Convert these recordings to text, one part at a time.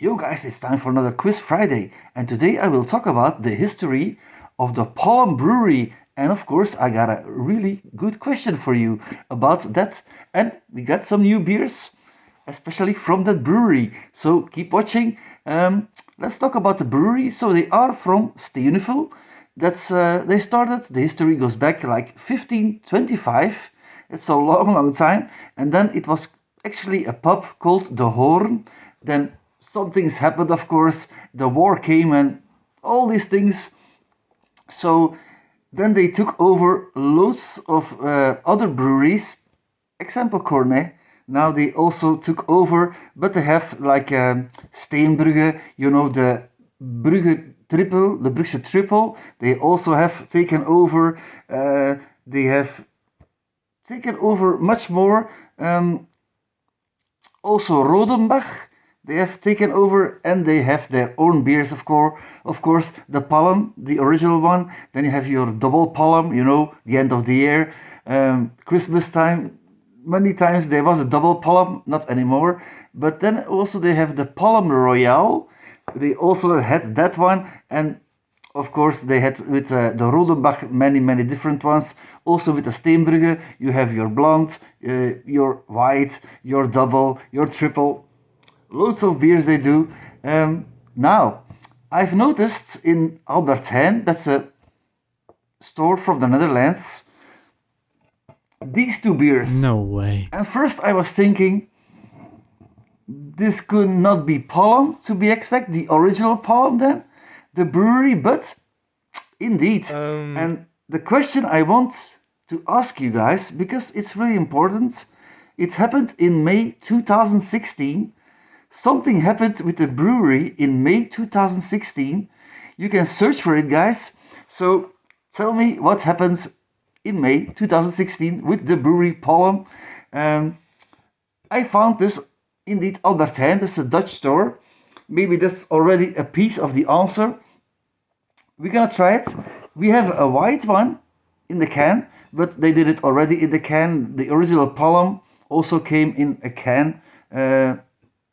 Yo guys, it's time for another Quiz Friday, and today I will talk about the history of the Pollen Brewery. And of course, I got a really good question for you about that. And we got some new beers, especially from that brewery. So keep watching. Let's talk about the brewery. So they are from Steenuvel. They started. The history goes back like 1525. It's a long, long time. And then it was actually a pub called the Horn. Then some things happened, of course. The war came and all these things. So then they took over loads of other breweries, example Cornet. Now they also took over, but they have like Steenbrugge, the Brugge triple, the Brugse triple. They also have taken over. They have taken over much more. Also Rodenbach, they have taken over and they have their own beers, of course. Of course, the Palm, the original one. Then you have your double Palm, the end of the year. Christmas time, many times there was a double Palm, not anymore. But then also they have the Palm Royale. They also had that one. And of course, they had with the Rodenbach many, many different ones. Also with the Steenbrugge, you have your blonde, your white, your double, your triple. Loads of beers they do. Now, I've noticed in Albert Heijn, that's a store from the Netherlands, these two beers. No way. And first I was thinking, this could not be Palm, to be exact, the original Palm then, the brewery, but indeed. And the question I want to ask you guys, because it's really important, it happened in May 2016. Something happened with the brewery in May 2016. You can search for it, guys. So tell me what happened in May 2016 with the brewery Palm. I found this indeed Albert Heijn. This is a Dutch store. Maybe that's already a piece of the answer. We're gonna try it. We have a white one in the can, but they did it already in the can. The original Palm also came in a can.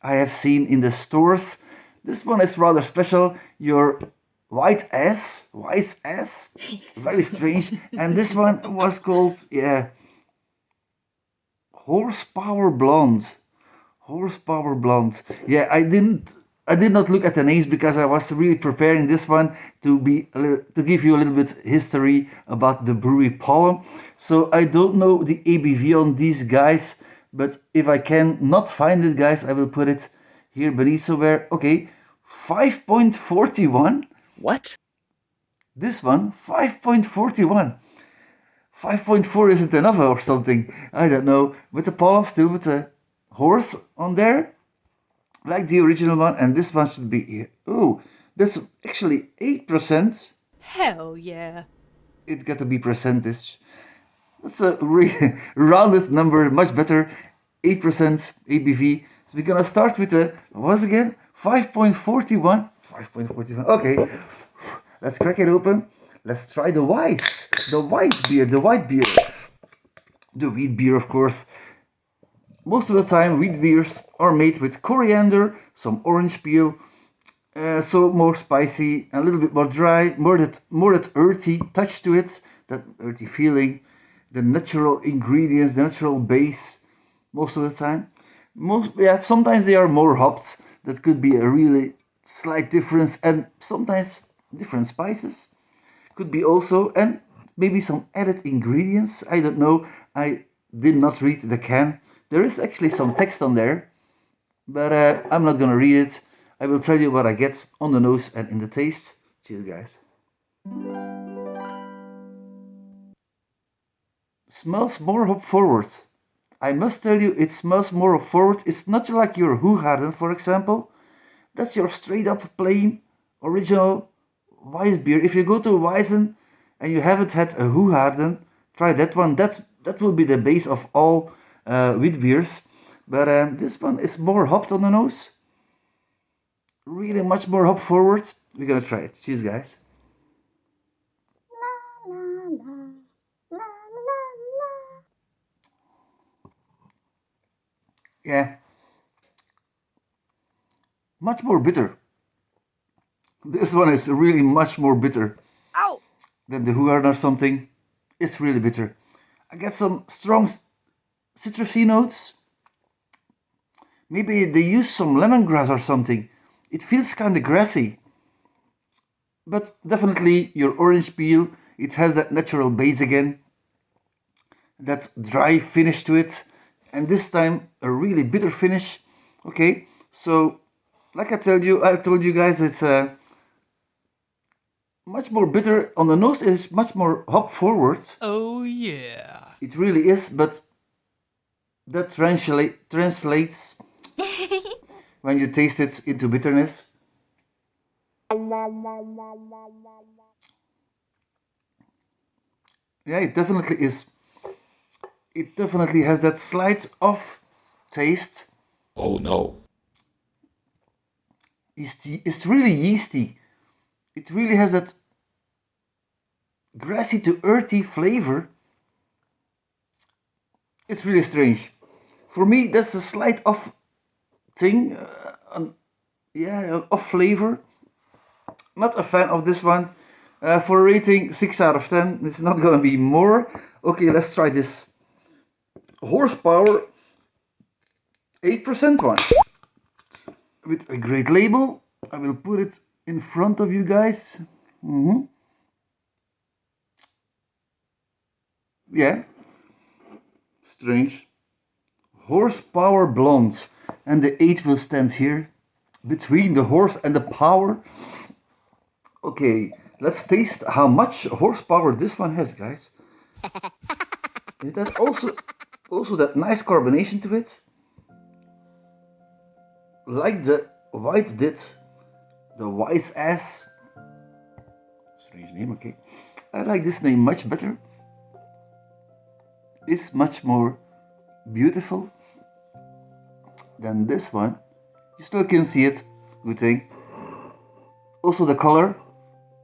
I have seen in the stores. This one is rather special. Your Weiss S, very strange. And this one was called Horsepower Blonde. Horsepower Blonde. Yeah, I did not look at the names because I was really preparing this one to give you a little bit history about the brewery Palm. So I don't know the ABV on these guys, but if I can not find it, guys, I will put it here beneath somewhere. Okay, 5.41. What? This one, 5.41. 5.4 isn't enough or something. I don't know. With the Palm, still with the horse on there, like the original one, and this one should be. Oh, that's actually 8%. Hell yeah. It got to be percentage. That's a really rounded number, much better. 8% ABV. So we're gonna start with the, once again, 5.41. 5.41. Okay, let's crack it open. Let's try the Weiss. The Weiss beer, the white beer. The wheat beer, of course. Most of the time, wheat beers are made with coriander, some orange peel, so more spicy, a little bit more dry, more that earthy touch to it, that earthy feeling, the natural ingredients, the natural base. Most of the time, sometimes they are more hopped. That could be a really slight difference, and sometimes different spices could be also, and maybe some added ingredients. I don't know. I did not read the can. There is actually some text on there, but I'm not gonna read it. I will tell you what I get on the nose and in the taste. Cheers, guys. Smells more hop forward. I must tell you, it smells more hop forward. It's not like your Hoegaarden, for example. That's your straight up plain original Weiss beer. If you go to Weissen and you haven't had a Hoegaarden, try that one. That will be the base of all wheat beers. But this one is more hopped on the nose. Really much more hop forward. We're gonna try it. Cheers, guys. Yeah. much more bitter. This one is really much more bitter. Ow! Than the Huarn or something. It's really bitter. I get some strong citrusy notes. Maybe they use some lemongrass or something. It feels kind of grassy. But definitely your orange peel, it has that natural base again. That dry finish to it. And this time a really bitter finish. Okay, so like I told you guys, it's much more bitter on the nose. It's much more hop forward. Oh yeah. It really is, but that translates when you taste it into bitterness. Yeah, it definitely is. It definitely has that slight off taste. Oh no. It's really yeasty. It really has that grassy to earthy flavor. It's really strange. For me, that's a slight off thing. Off flavor. Not a fan of this one. For a rating 6 out of 10, it's not gonna be more. Okay, let's try this horsepower 8% one. With a great label. I will put it in front of you guys. Yeah. Strange. Horsepower blonde. And the 8 will stand here. Between the horse and the power. Okay, let's taste how much horsepower this one has, guys. It has also that nice carbonation to it. Like the white did. The Weiss ass. Strange name, okay. I like this name much better. It's much more beautiful than this one. You still can see it, good thing. Also the color,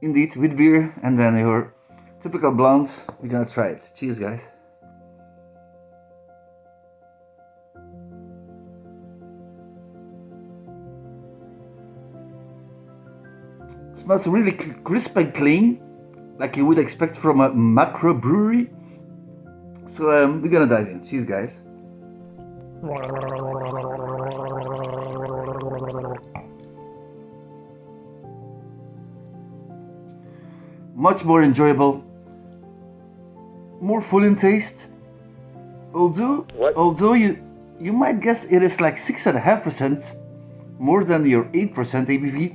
indeed, with beer, and then your typical blonde. We're gonna try it. Cheers, guys. It smells really crisp and clean, like you would expect from a macro brewery. So we're gonna dive in. Cheers, guys. Much more enjoyable, more full in taste. Although you might guess it is like 6.5% more than your 8% ABV,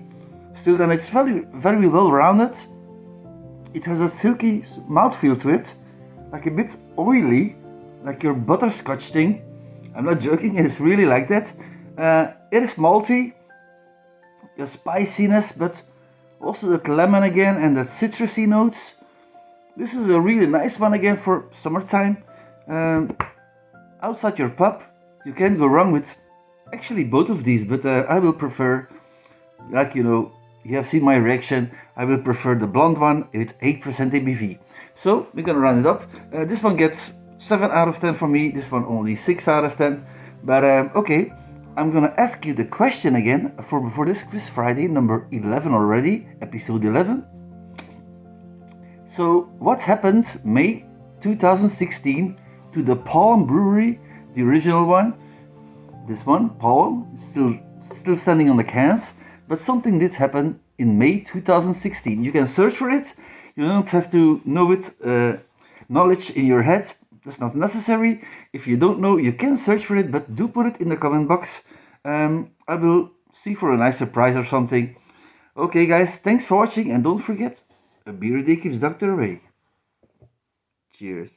still then it's very well rounded. It has a silky mouthfeel to it, like a bit oily, like your butterscotch thing. I'm not joking, it is really like that. It is malty, a spiciness, but also that lemon again and that citrusy notes. This is a really nice one again for summertime. Outside your pub, you can't go wrong with actually both of these, but I will prefer, like you have seen my reaction, I will prefer the blonde one with 8% ABV. So we're gonna round it up. This one gets 7 out of 10 for me, this one only 6 out of 10. But okay, I'm gonna ask you the question again for this Quiz Friday, number 11 already, episode 11. So, what happened May 2016 to the Palm Brewery, the original one? This one, Palm, still standing on the cans, but something did happen in May 2016. You can search for it. You don't have to know it, knowledge in your head. That's not necessary. If you don't know, you can search for it, but do put it in the comment box. I will see for a nice surprise or something. Okay, guys, thanks for watching, and don't forget, a beer a day keeps Doctor away. Cheers.